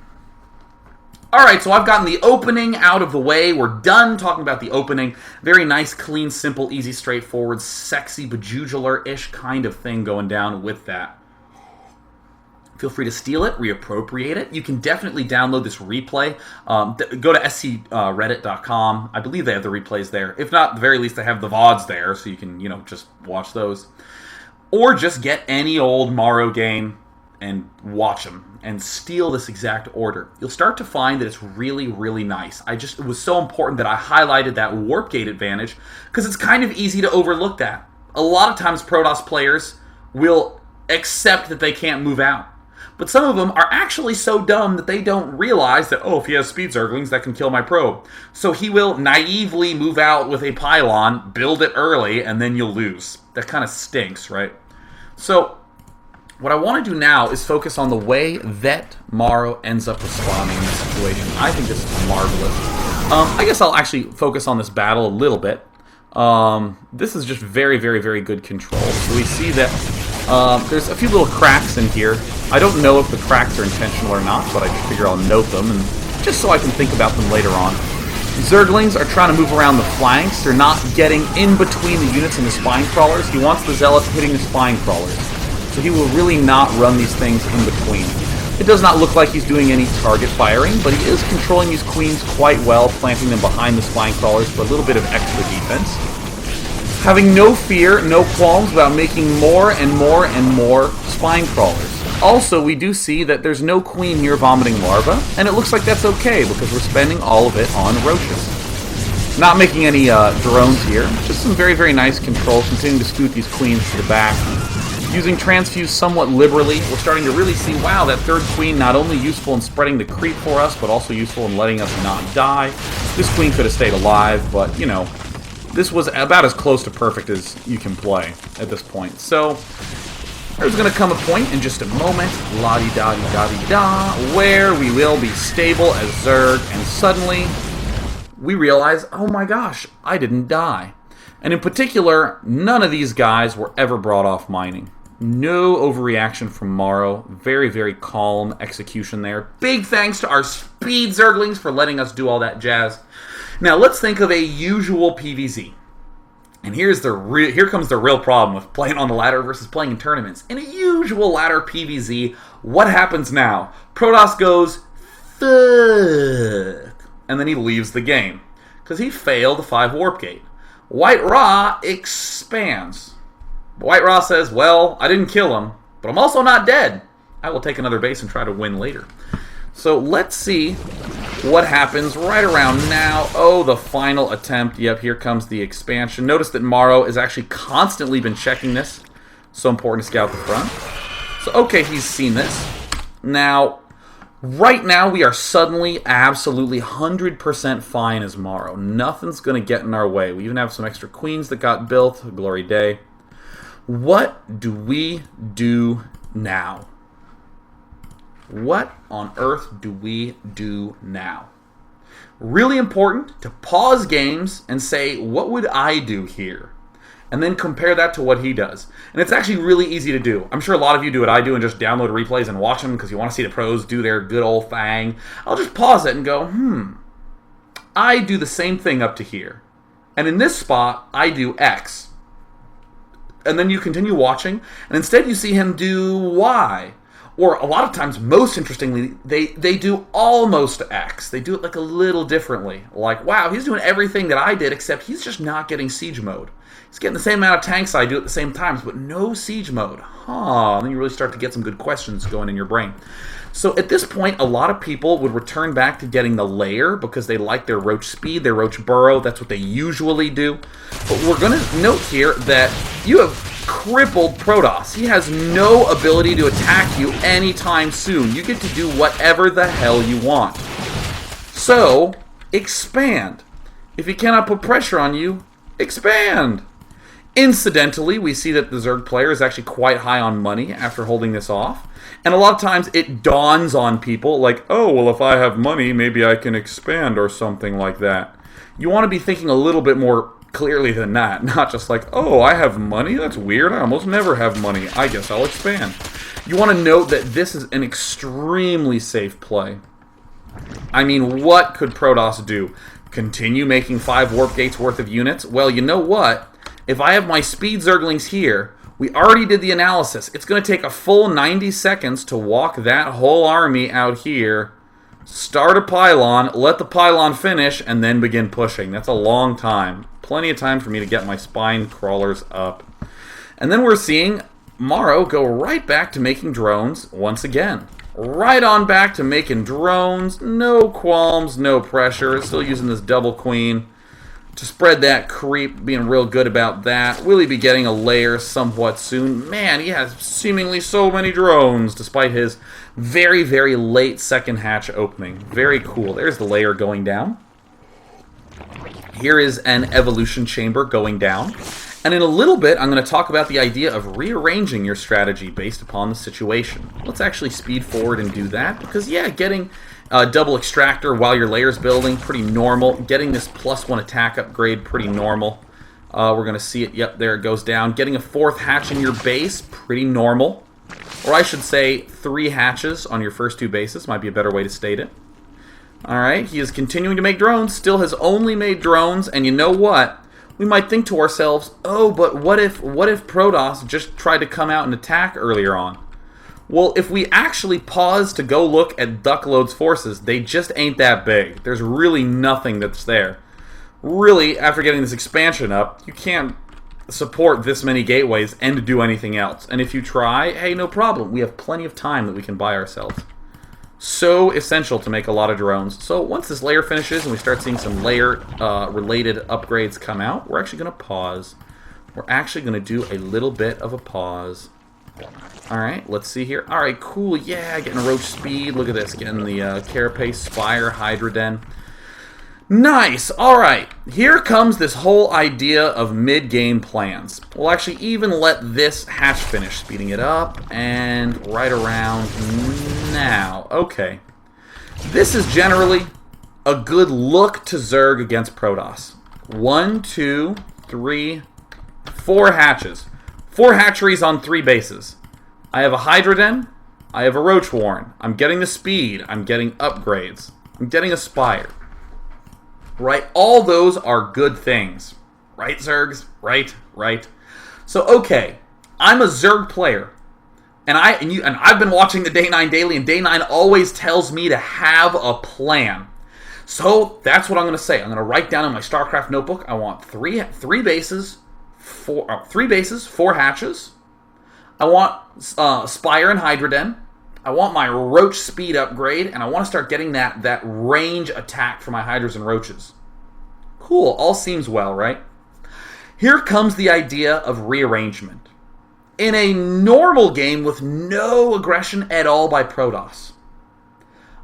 Alright, so I've gotten the opening out of the way. We're done talking about the opening. Very nice, clean, simple, easy, straightforward, sexy, bejugular-ish kind of thing going down with that. Feel free to steal it, reappropriate it. You can definitely download this replay. Go to SCReddit.com. I believe they have the replays there. If not, at the very least, they have the VODs there, so you can, just watch those. Or just get any old Morrow game and watch them and steal this exact order. You'll start to find that it's really, really nice. It was so important that I highlighted that warp gate advantage because it's kind of easy to overlook that. A lot of times Protoss players will accept that they can't move out. But some of them are actually so dumb that they don't realize that, if he has speed Zerglings, that can kill my probe. So he will naively move out with a pylon, build it early, and then you'll lose. That kind of stinks, right? So what I want to do now is focus on the way that Morrow ends up responding in this situation. I think this is marvelous. I guess I'll actually focus on this battle a little bit. This is just very, very, very good control. So we see that there's a few little cracks in here. I don't know if the cracks are intentional or not, but I just figure I'll note them, and just so I can think about them later on. Zerglings are trying to move around the flanks. They're not getting in between the units and the spine crawlers. He wants the Zealots hitting the spine crawlers. So he will really not run these things in between. It does not look like he's doing any target firing, but he is controlling these queens quite well, planting them behind the spine crawlers for a little bit of extra defense. Having no fear, no qualms about making more and more and more spine crawlers. Also, we do see that there's no queen here vomiting larvae, and it looks like that's okay because we're spending all of it on roaches. Not making any drones here, just some very, very nice control, continuing to scoot these queens to the back. Using transfuse somewhat liberally, we're starting to really see, wow, that third queen not only useful in spreading the creep for us, but also useful in letting us not die. This queen could have stayed alive, but, this was about as close to perfect as you can play at this point. So there's going to come a point in just a moment, la-di-da-di-da-di-da, where we will be stable as Zerg, and suddenly we realize, oh my gosh, I didn't die. And in particular, none of these guys were ever brought off mining. No overreaction from Morrow. Very, very calm execution there. Big thanks to our speed Zerglings for letting us do all that jazz. Now, let's think of a usual PvZ. And here comes the real problem with playing on the ladder versus playing in tournaments. In a usual ladder PvZ, what happens now? Protoss goes, fuck, and then he leaves the game. Because he failed the 5 warp gate. White-rA expands. White-rA says, well, I didn't kill him, but I'm also not dead. I will take another base and try to win later. So let's see what happens right around now. Oh, the final attempt. Yep, here comes the expansion. Notice that Morrow has actually constantly been checking this. So important to scout the front. So, okay, he's seen this. Now, right now, we are suddenly absolutely 100% fine as Morrow. Nothing's going to get in our way. We even have some extra queens that got built. Glory day. What do we do now? What on earth do we do now? Really important to pause games and say, what would I do here? And then compare that to what he does. And it's actually really easy to do. I'm sure a lot of you do what I do and just download replays and watch them because you want to see the pros do their good old thing. I'll just pause it and go, I do the same thing up to here. And in this spot, I do X. And then you continue watching, and instead you see him do Y. Or a lot of times, most interestingly, they do almost X. They do it like a little differently. Like, wow, he's doing everything that I did, except he's just not getting siege mode. He's getting the same amount of tanks I do at the same times, but no siege mode. And then you really start to get some good questions going in your brain. So at this point, a lot of people would return back to getting the layer because they like their roach speed, their roach burrow. That's what they usually do. But we're going to note here that you have crippled Protoss. He has no ability to attack you anytime soon. You get to do whatever the hell you want. So, expand. If he cannot put pressure on you, expand. Incidentally, we see that the Zerg player is actually quite high on money after holding this off. And a lot of times it dawns on people like, oh, well, if I have money, maybe I can expand or something like that. You want to be thinking a little bit more clearly than that. Not just like, oh, I have money? That's weird. I almost never have money. I guess I'll expand. You want to note that this is an extremely safe play. I mean, what could Protoss do? Continue making 5 warp gates worth of units? Well, you know what? If I have my speed Zerglings here, we already did the analysis. It's going to take a full 90 seconds to walk that whole army out here, start a pylon, let the pylon finish, and then begin pushing. That's a long time. Plenty of time for me to get my spine crawlers up. And then we're seeing Morrow go right back to making drones once again. Right on back to making drones. No qualms, no pressure. Still using this double queen to spread that creep, being real good about that. Will he be getting a layer somewhat soon? Man, he has seemingly so many drones, despite his very, very late second hatch opening. Very cool. There's the layer going down. Here is an evolution chamber going down. And in a little bit, I'm going to talk about the idea of rearranging your strategy based upon the situation. Let's actually speed forward and do that, because yeah, getting double extractor while your layer's building, pretty normal. Getting this +1 attack upgrade, pretty normal. We're going to see it, yep, there it goes down. Getting a 4th hatch in your base, pretty normal. Or I should say 3 hatches on your first 2 bases, might be a better way to state it. Alright, he is continuing to make drones, still has only made drones, and you know what? We might think to ourselves, oh, but what if Protoss just tried to come out and attack earlier on? Well, if we actually pause to go look at Duckload's forces, they just ain't that big. There's really nothing that's there. Really, after getting this expansion up, you can't support this many gateways and do anything else. And if you try, hey, no problem. We have plenty of time that we can buy ourselves. So essential to make a lot of drones. So once this layer finishes and we start seeing some layer-related upgrades come out, we're actually going to pause. We're actually going to do a little bit of a pause. Alright, let's see here. Alright, cool. Yeah, getting roach speed. Look at this. Getting the Carapace, Spire, Hydra Den. Nice! Alright, here comes this whole idea of mid-game plans. We'll actually even let this hatch finish, speeding it up, and right around now. Okay. This is generally a good look to Zerg against Protoss. 1, 2, 3, 4 hatches. 4 hatcheries on 3 bases. I have a Hydra Den. I have a Roach Warren. I'm getting the speed. I'm getting upgrades. I'm getting a Spire. Right? All those are good things. Right, Zergs? Right, right. So, okay. I'm a Zerg player. And I've been watching the Day 9 Daily, and Day 9 always tells me to have a plan. So, that's what I'm going to say. I'm going to write down in my Starcraft notebook, I want 3 bases, 4 hatches. I want Spire and Hydra Den. I want my Roach speed upgrade, and I want to start getting that range attack for my Hydras and Roaches. Cool, all seems well, right? Here comes the idea of rearrangement. In a normal game with no aggression at all by Protoss,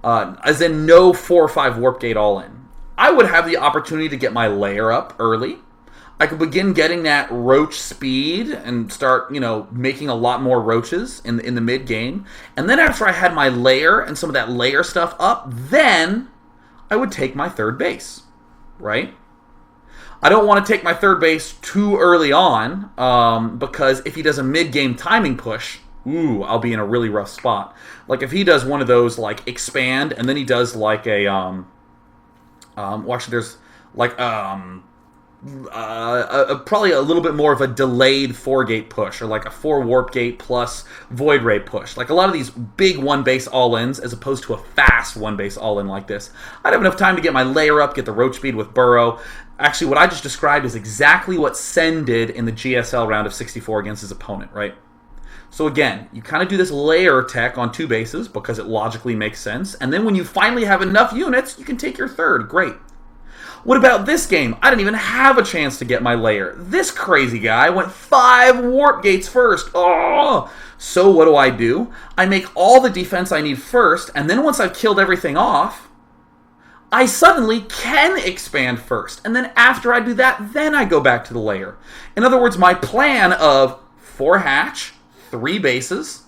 as in no 4 or 5 warp gate all in, I would have the opportunity to get my layer up early. I could begin getting that roach speed and start, making a lot more roaches in the mid game. And then after I had my lair and some of that lair stuff up, then I would take my third base, right? I don't want to take my third base too early on, because if he does a mid-game timing push, I'll be in a really rough spot. Like if he does one of those like expand, and then he does like a actually there's like probably a little bit more of a delayed 4-gate push, or like a 4 warp gate plus Void-rA push. Like a lot of these big 1-base all-ins, as opposed to a fast 1-base all-in like this. I'd have enough time to get my layer up, get the roach speed with Burrow. Actually, what I just described is exactly what Sen did in the GSL round of 64 against his opponent, right? So again, you kind of do this layer tech on 2 bases because it logically makes sense. And then when you finally have enough units, you can take your third. Great. What about this game? I didn't even have a chance to get my layer. This crazy guy went 5 warp gates first. Oh! So what do? I make all the defense I need first, and then once I've killed everything off, I suddenly can expand first. And then after I do that, then I go back to the layer. In other words, my plan of 4 hatch, 3 bases,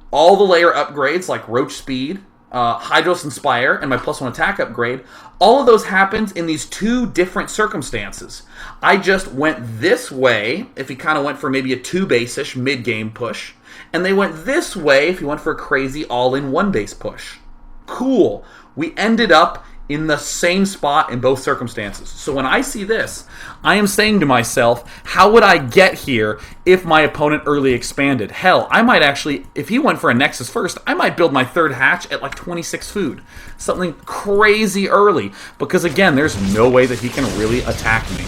all the layer upgrades like Roach Speed, Hydros Inspire, and my +1 attack upgrade, all of those happens in these 2 different circumstances. I just went this way if he kind of went for maybe a 2-base-ish mid-game push, and they went this way if he went for a crazy all-in 1-base push. Cool. We ended up in the same spot in both circumstances. So when I see this, I am saying to myself, how would I get here if my opponent early expanded? Hell, I might actually, if he went for a Nexus first, I might build my third hatch at like 26 food. Something crazy early, because again, there's no way that he can really attack me.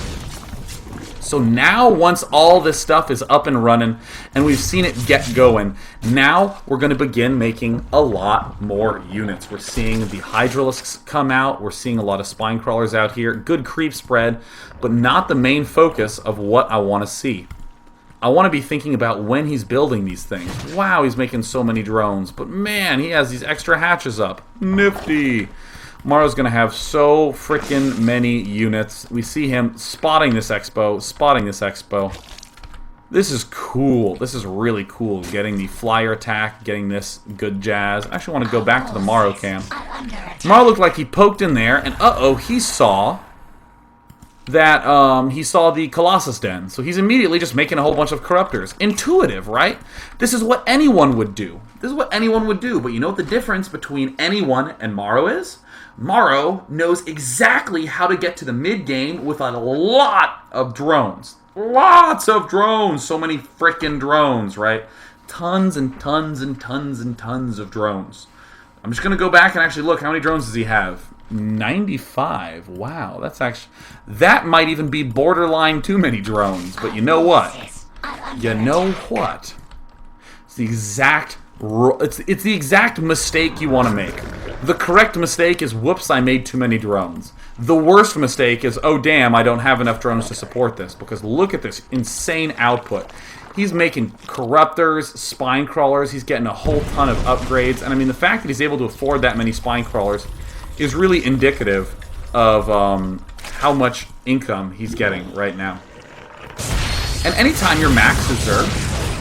So now, once all this stuff is up and running, and we've seen it get going, now we're going to begin making a lot more units. We're seeing the Hydralisks come out. We're seeing a lot of Spine Crawlers out here. Good creep spread, but not the main focus of what I want to see. I want to be thinking about when he's building these things. Wow, he's making so many drones, but man, he has these extra hatches up. Nifty. Morrow's going to have so freaking many units. We see him spotting this expo, This is cool. This is really cool. Getting the flyer attack, getting this good jazz. I actually want to go back to the Morrow cam. Morrow looked like he poked in there, and he saw that he saw the Colossus Den. So he's immediately just making a whole bunch of corruptors. Intuitive, right? This is what anyone would do. But you know what the difference between anyone and Morrow is? Morrow knows exactly how to get to the mid-game with a lot of drones. Lots of drones. So many freaking drones, right? Tons and tons and tons and tons of drones. I'm just going to go back and actually look. How many drones does he have? 95. Wow, that might even be borderline too many drones. But you know what? It's the exact mistake you want to make. The correct mistake is, whoops, I made too many drones. The worst mistake is, oh damn, I don't have enough drones to support this, because look at this insane output. He's making corruptors, spine crawlers, he's getting a whole ton of upgrades, and I mean the fact that he's able to afford that many spine crawlers is really indicative of how much income he's getting right now. And anytime your max is Zerg,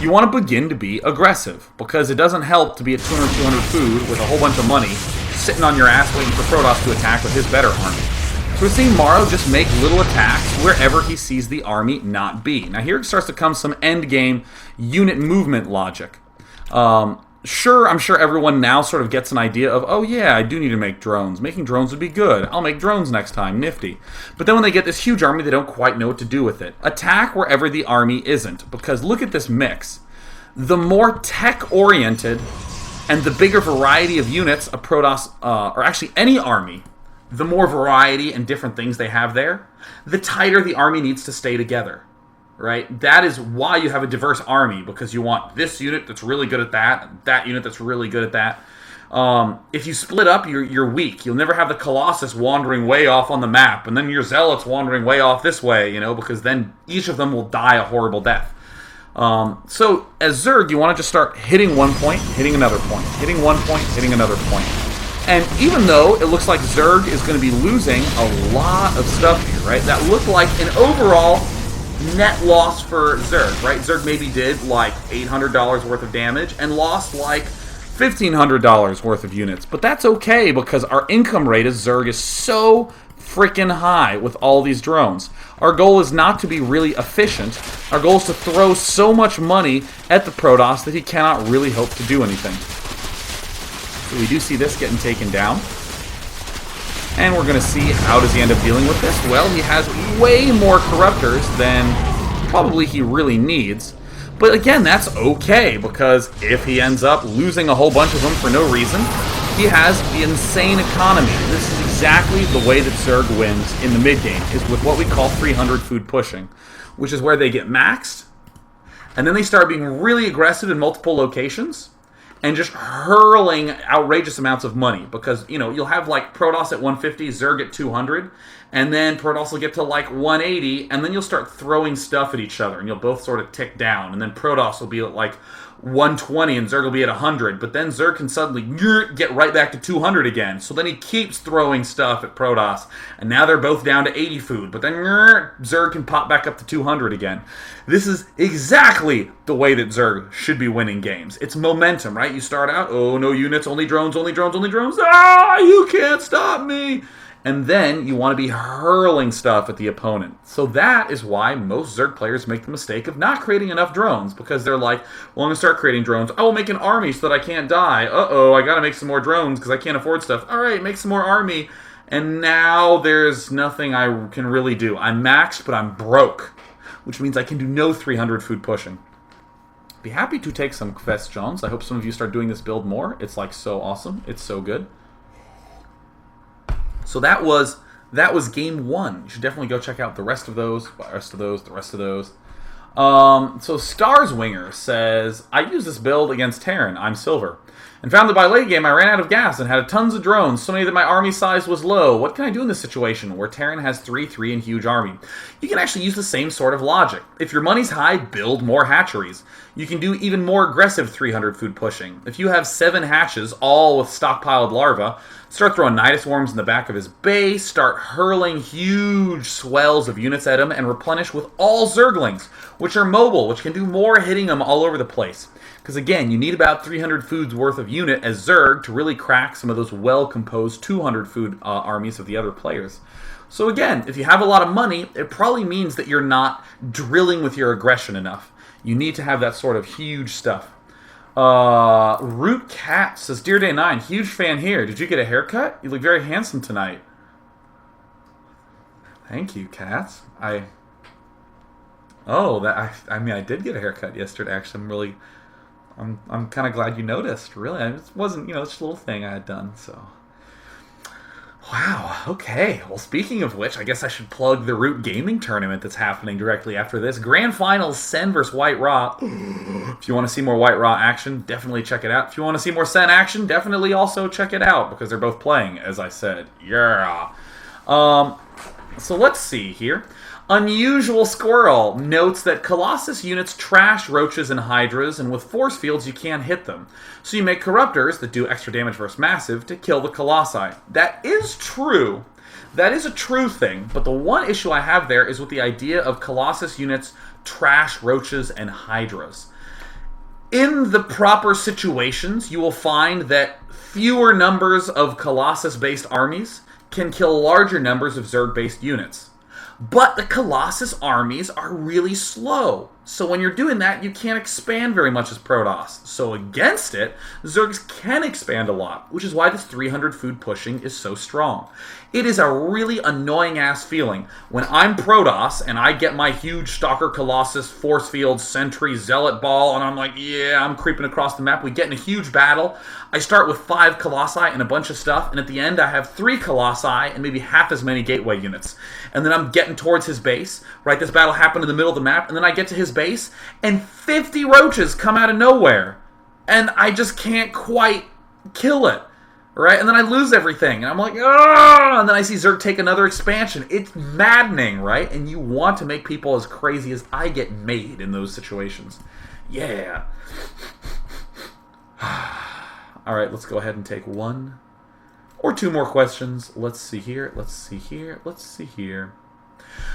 you want to begin to be aggressive, because it doesn't help to be at 200 food with a whole bunch of money sitting on your ass waiting for Protoss to attack with his better army. So we're seeing Morrow just make little attacks wherever he sees the army not be. Now here starts to come some end game unit movement logic. Sure, I'm sure everyone now sort of gets an idea of, oh yeah, I do need to make drones. Making drones would be good. I'll make drones next time. Nifty. But then when they get this huge army, they don't quite know what to do with it. Attack wherever the army isn't. Because look at this mix. The more tech-oriented and the bigger variety of units a Protoss, or actually any army, the more variety and different things they have there, the tighter the army needs to stay together. Right? That is why you have a diverse army, because you want this unit that's really good at that unit that's really good at that. If you split up, you're weak. You'll never have the Colossus wandering way off on the map, and then your Zealots wandering way off this way, because then each of them will die a horrible death. So, as Zerg, you want to just start hitting one point, hitting another point, hitting one point, hitting another point. And even though it looks like Zerg is going to be losing a lot of stuff here, right? That looked like an overall net loss for Zerg, right? Zerg maybe did like $800 worth of damage and lost like $1,500 worth of units. But that's okay because our income rate as Zerg is so freaking high with all these drones. Our goal is not to be really efficient. Our goal is to throw so much money at the Protoss that he cannot really hope to do anything. So we do see this getting taken down. And we're going to see how does he end up dealing with this. Well, he has way more Corruptors than probably he really needs. But again, that's okay, because if he ends up losing a whole bunch of them for no reason, he has the insane economy. This is exactly the way that Zerg wins in the mid-game, is with what we call 300 food pushing, which is where they get maxed, and then they start being really aggressive in multiple locations, and just hurling outrageous amounts of money. Because, you know, you'll have, like, Protoss at 150, Zerg at 200, and then Protoss will get to, like, 180, and then you'll start throwing stuff at each other, and you'll both sort of tick down, and then Protoss will be at, like, 120, and Zerg will be at 100, but then Zerg can suddenly get right back to 200 again. So then he keeps throwing stuff at Protoss, and now they're both down to 80 food, but then Zerg can pop back up to 200 again. This is exactly the way that Zerg should be winning games. It's momentum, right? You start out, oh, no units, only drones, only drones, only drones. Ah, you can't stop me! And then you want to be hurling stuff at the opponent. So that is why most Zerg players make the mistake of not creating enough drones, because they're like, well, I'm going to start creating drones. I will make an army so that I can't die. Uh-oh, I got to make some more drones because I can't afford stuff. All right, make some more army. And now there's nothing I can really do. I'm maxed, but I'm broke, which means I can do no 300 food pushing. Be happy to take some questions. I hope some of you start doing this build more. It's like so awesome. It's so good. So that was game one. You should definitely go check out the rest of those, the rest of those. So Stars Winger says, I use this build against Terran. I'm silver. And found that by late game I ran out of gas and had tons of drones, so many that my army size was low. What can I do in this situation where Terran has 3-3 and huge army? You can actually use the same sort of logic. If your money's high, build more hatcheries. You can do even more aggressive 300 food pushing. If you have 7 hatches, all with stockpiled larvae, start throwing Nidus Worms in the back of his base, start hurling huge swells of units at him, and replenish with all Zerglings, which are mobile, which can do more hitting them all over the place. Because again, you need about 300 foods worth of unit as Zerg to really crack some of those well-composed 200 food armies of the other players. So again, if you have a lot of money, it probably means that you're not drilling with your aggression enough. You need to have that sort of huge stuff. Root Cat says, Dear Day 9, huge fan here. Did you get a haircut? You look very handsome tonight. Thank you, Cat. I did get a haircut yesterday. Actually, I'm kind of glad you noticed. Really, it wasn't, it's just a little thing I had done. So, wow. Okay. Well, speaking of which, I guess I should plug the Root Gaming tournament that's happening directly after this. Grand Finals, Sen vs. White-rA. If you want to see more White-rA action, definitely check it out. If you want to see more Sen action, definitely also check it out, because they're both playing, as I said. Yeah. So let's see here. Unusual Squirrel notes that Colossus units trash roaches and hydras, and with force fields you can't hit them. So you make Corruptors that do extra damage versus massive to kill the Colossi. That is true. That is a true thing, but the one issue I have there is with the idea of Colossus units trash roaches and hydras. In the proper situations, you will find that fewer numbers of Colossus-based armies can kill larger numbers of Zerg-based units. But the Colossus armies are really slow. So when you're doing that, you can't expand very much as Protoss. So against it, Zergs can expand a lot, which is why this 300 food pushing is so strong. It is a really annoying-ass feeling when I'm Protoss and I get my huge Stalker Colossus Force Field Sentry Zealot Ball, and I'm like, yeah, I'm creeping across the map. We get in a huge battle. I start with 5 Colossi and a bunch of stuff, and at the end I have 3 Colossi and maybe half as many Gateway units. And then I'm getting towards his base, right? This battle happened in the middle of the map, and then I get to his base, and 50 roaches come out of nowhere. And I just can't quite kill it. Right? And then I lose everything. And I'm like, ah! And then I see Zerg take another expansion. It's maddening, right? And you want to make people as crazy as I get made in those situations. Yeah. All right, let's go ahead and take 1 or 2 more questions. Let's see here.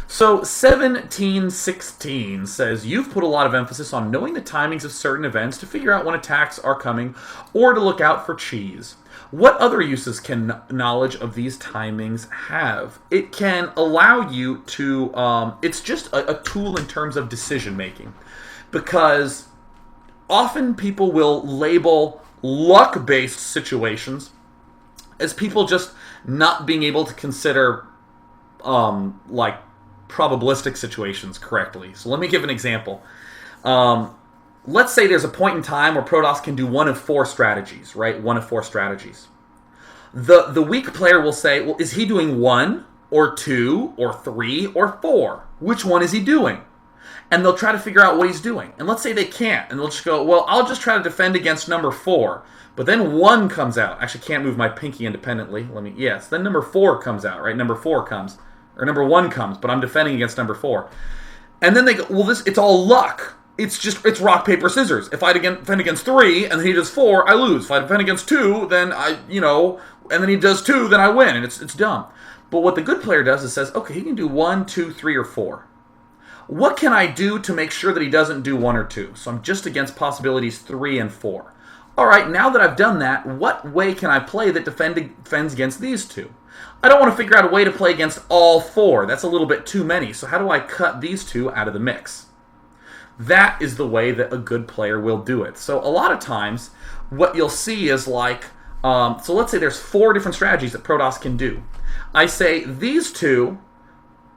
So 1716 says, you've put a lot of emphasis on knowing the timings of certain events to figure out when attacks are coming or to look out for cheese. What other uses can knowledge of these timings have? It can allow you to, it's just a tool in terms of decision making. Because often people will label luck-based situations as people just not being able to consider, like, probabilistic situations correctly. So let me give an example. Let's say there's a point in time where Protoss can do one of 4 strategies, right? One of 4 strategies. The weak player will say, well, is he doing 1 or 2 or 3 or 4? Which one is he doing? And they'll try to figure out what he's doing. And let's say they can't, and they'll just go, well, I'll just try to defend against number 4. But then 1 comes out. Actually, can't move my pinky independently. Yes, then number 4 comes out, right? Number 4 comes. Or number 1 comes, but I'm defending against number 4. And then they go, well, it's all luck. It's rock, paper, scissors. If I defend against 3, and then he does 4, I lose. If I defend against 2, then and then he does 2, then I win. And it's dumb. But what the good player does is says, okay, he can do 1, 2, 3, or 4. What can I do to make sure that he doesn't do 1 or 2? So I'm just against possibilities 3 and 4. All right, now that I've done that, what way can I play that defends against these 2? I don't want to figure out a way to play against all 4. That's a little bit too many. So how do I cut these 2 out of the mix? That is the way that a good player will do it. So a lot of times, what you'll see is like, so let's say there's 4 different strategies that Protoss can do. I say these 2,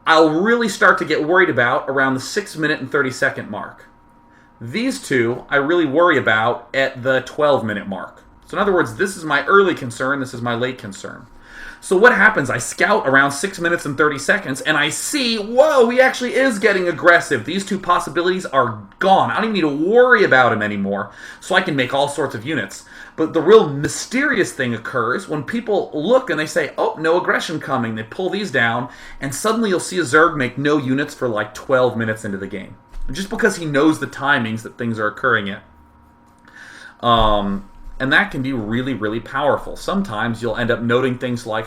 I'll really start to get worried about around the 6-minute and 30-second mark. These 2, I really worry about at the 12-minute mark. So in other words, this is my early concern, this is my late concern. So what happens? I scout around 6 minutes and 30 seconds, and I see, whoa, he actually is getting aggressive. These 2 possibilities are gone. I don't even need to worry about him anymore, so I can make all sorts of units. But the real mysterious thing occurs when people look and they say, oh, no aggression coming. They pull these down, and suddenly you'll see a Zerg make no units for like 12 minutes into the game. Just because he knows the timings that things are occurring at. And that can be really, really powerful. Sometimes you'll end up noting things like,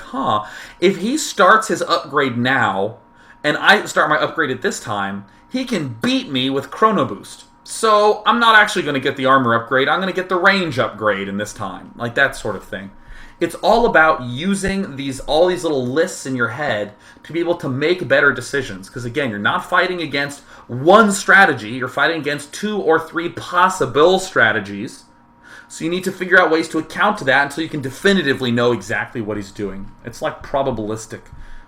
if he starts his upgrade now, and I start my upgrade at this time, he can beat me with Chrono Boost. So I'm not actually going to get the armor upgrade, I'm going to get the range upgrade in this time. Like that sort of thing. It's all about using all these little lists in your head to be able to make better decisions. Because again, you're not fighting against one strategy, you're fighting against 2 or 3 possible strategies. So you need to figure out ways to account to that until you can definitively know exactly what he's doing. It's like probabilistic.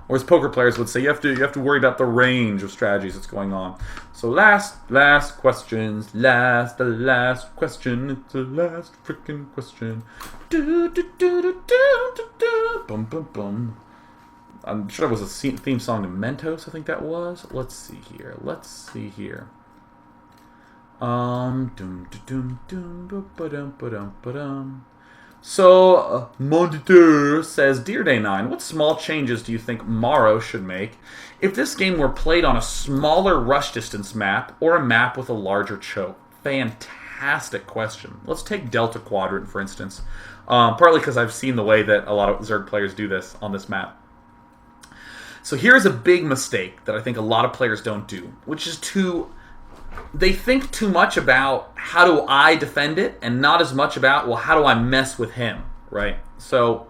Or as poker players would say, you have to worry about the range of strategies that's going on. So last questions, the last question, it's the last freaking question. Boom, boom, boom. I'm sure that was a theme song to Mentos, I think that was. Let's see here. So, Moniteur says, Dear Day 9, what small changes do you think Morrow should make if this game were played on a smaller rush distance map or a map with a larger choke? Fantastic question. Let's take Delta Quadrant, for instance. Partly because I've seen the way that a lot of Zerg players do this on this map. So here's a big mistake that I think a lot of players don't do, which is they think too much about how do I defend it and not as much about, well, how do I mess with him, right? So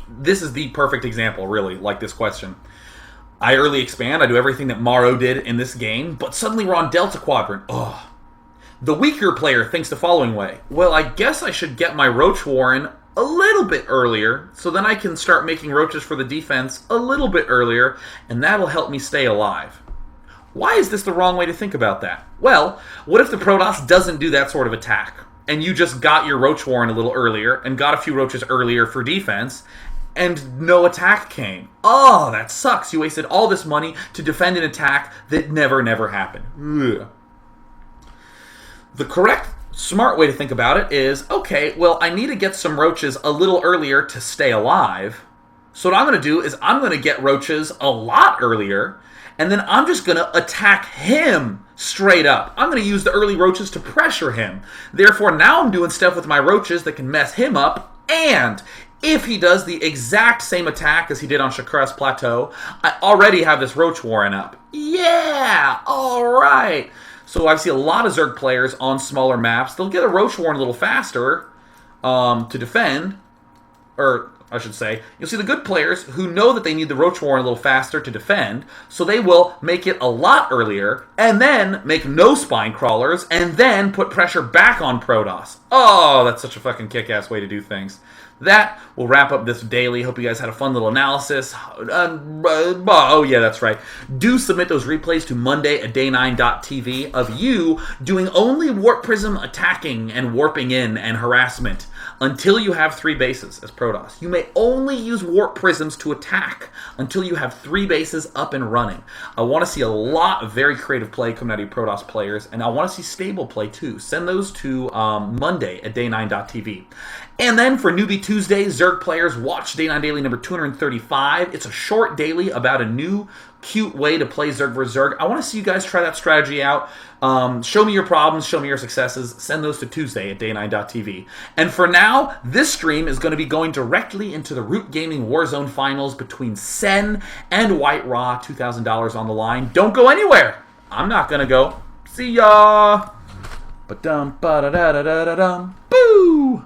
this is the perfect example, really, like this question. I early expand, I do everything that Morrow did in this game, but suddenly we're on Delta Quadrant. Ugh. The weaker player thinks the following way. Well, I guess I should get my Roach Warren a little bit earlier, so then I can start making roaches for the defense a little bit earlier, and that'll help me stay alive. Why is this the wrong way to think about that? Well, what if the Protoss doesn't do that sort of attack, and you just got your Roach Warren a little earlier, and got a few roaches earlier for defense, and no attack came? Oh, that sucks. You wasted all this money to defend an attack that never happened. Ugh. The correct, smart way to think about it is, okay, well, I need to get some roaches a little earlier to stay alive. So what I'm going to do is I'm going to get roaches a lot earlier, and then I'm just going to attack him straight up. I'm going to use the early roaches to pressure him. Therefore, now I'm doing stuff with my roaches that can mess him up, and If he does the exact same attack as he did on Shakras Plateau, I already have this Roach Warren up. Yeah! Alright! So I see a lot of Zerg players on smaller maps. They'll get a Roach Warren a little faster to defend. Or, I should say, you'll see the good players who know that they need the Roach Warren a little faster to defend, so they will make it a lot earlier, and then make no Spine Crawlers, and then put pressure back on Protoss. Oh, that's such a fucking kick-ass way to do things. That will wrap up this daily. Hope you guys had a fun little analysis. Oh, yeah, that's right. Do submit those replays to Monday at day9.tv of you doing only Warp Prism attacking and warping in and harassment until you have 3 bases as Protoss. You may only use Warp Prisms to attack until you have 3 bases up and running. I want to see a lot of very creative play coming out of you Protoss players, and I want to see stable play too. Send those to Monday at day9.tv. And then for Newbie Tuesday, Zerg players, watch Day 9 Daily number 235. It's a short daily about a new, cute way to play Zerg vs. Zerg. I want to see you guys try that strategy out. Show me your problems, show me your successes. Send those to Tuesday at day9.tv. And for now, this stream is going to be going directly into the Root Gaming Warzone Finals between Sen and White-rA. $2,000 on the line. Don't go anywhere. I'm not going to go. See ya. Ba-dum, ba-da-da-da-da-dum. Boo!